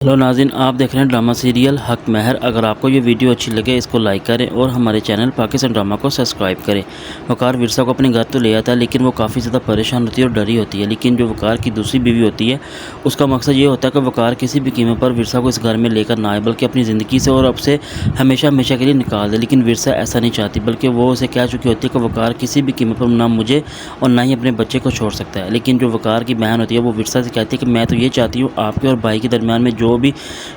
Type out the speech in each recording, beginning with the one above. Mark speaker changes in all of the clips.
Speaker 1: Hello नाज़रीन, आप देख रहे हैं ड्रामा सीरियल हक महर। अगर आपको ये वीडियो अच्छी लगे इसको लाइक करें और हमारे चैनल पाकिस्तान ड्रामा को सब्सक्राइब करें। वकार विरसा को अपने घर तो ले आता है, लेकिन वो काफ़ी ज़्यादा परेशान होती है और डरी होती है। लेकिन जो वकार की दूसरी बीवी होती है उसका मकसद ये होता है कि वकार किसी भी कीमत पर विरसा को इस घर में लेकर ना आए, बल्कि अपनी ज़िंदगी से और अब से हमेशा हमेशा के लिए निकाल दे। लेकिन विरसा ऐसा नहीं चाहती, बल्कि वो उसे कह चुकी होती है कि वकार किसी भी कीमत पर ना मुझे और ना ही अपने बच्चे को छोड़ सकता है। लेकिन जो वकार की बहन होती है वो विरसा से कहती है कि मैं तो ये चाहती हूँ आपके और भाई के दरमियान में जो भी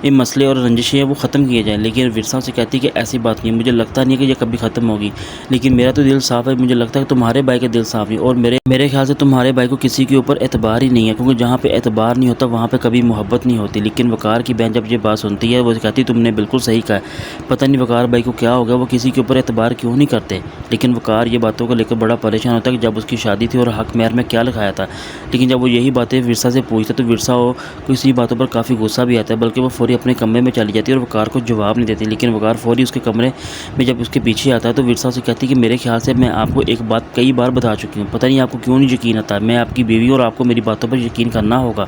Speaker 1: मसले और रंजिशें हैं वो ख़त्म किए जाएँ। लेकिन विरसा से कहती है कि ऐसी बात नहीं है, मुझे लगता नहीं है कि ये कभी ख़त्म होगी। लेकिन मेरा तो दिल साफ़ है, मुझे लगता है कि तुम्हारे भाई का दिल साफ़ है और मेरे ख्याल से तुम्हारे भाई को किसी के ऊपर एतबार ही नहीं है, क्योंकि जहाँ पे एतबार नहीं होता वहाँ पे कभी मोहब्बत नहीं होती। लेकिन वकार की बहन जब ये बात सुनती है वो कहती है तुमने बिल्कुल सही कहा है, पता नहीं वकार भाई को क्या हो गया, वो किसी के ऊपर एतबार क्यों नहीं करते। लेकिन वकार ये बातों को लेकर बड़ा परेशान होता है कि जब उसकी शादी थी और हक महर में क्या लिखाया था। लेकिन जब वो यही बातें विरसा से पूछता तो विरसा को इसी बातों पर काफ़ी गुस्सा भी आता है, बल्कि वो फौरी अपने कमरे में चली जाती है और वकार को जवाब नहीं देती। लेकिन वकार फौरी उसके कमरे में जब उसके पीछे आता है तो विरसा से कहती है कि मेरे ख्याल से मैं आपको एक बात कई बार बता चुकी हूँ, पता नहीं आपको क्यों नहीं यकीन आता। मैं आपकी बीवी और आपको मेरी बातों पर यकीन करना होगा।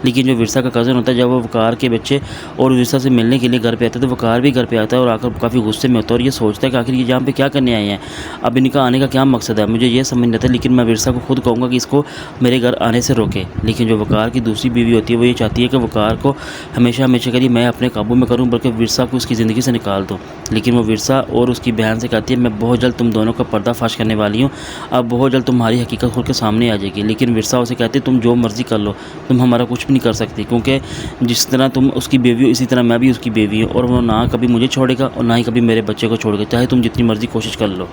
Speaker 1: लेकिन जो विरसा का कज़न होता है, जब वो वकार के बच्चे और विरसा से मिलने के लिए घर पे आता है तो वकार भी घर पे आता है और आकर काफ़ी गुस्से में होता है और ये सोचता है कि आखिर ये यहाँ पे क्या करने आए हैं, अब इनका आने का क्या मकसद है, मुझे ये समझ नहीं आता। लेकिन मैं विरसा को खुद कहूँगा कि इसको मेरे घर आने से रोके। लेकिन जो वकार की दूसरी बीवी होती है वो ये चाहती है कि वकार को हमेशा हमेशा के लिए मैं अपने काबू में करूँ, बल्कि विरसा को उसकी ज़िंदगी से निकाल दूँ। लेकिन वो विरसा और उसकी बहन से कहती है मैं बहुत जल्द तुम दोनों का पर्दाफाश करने वाली हूँ, अब बहुत जल्द तुम्हारी हकीकत खुल के सामने आ जाएगी। लेकिन विरसा उसे कहती है तुम जो मर्ज़ी कर लो, तुम हमारा कुछ भी नहीं कर सकती, क्योंकि जिस तरह तुम उसकी बेबी हो इसी तरह मैं भी उसकी बेबी हूँ और वो ना कभी मुझे छोड़ेगा और ना ही कभी मेरे बच्चे को छोड़ेगा, चाहे तुम जितनी मर्ज़ी कोशिश कर लो।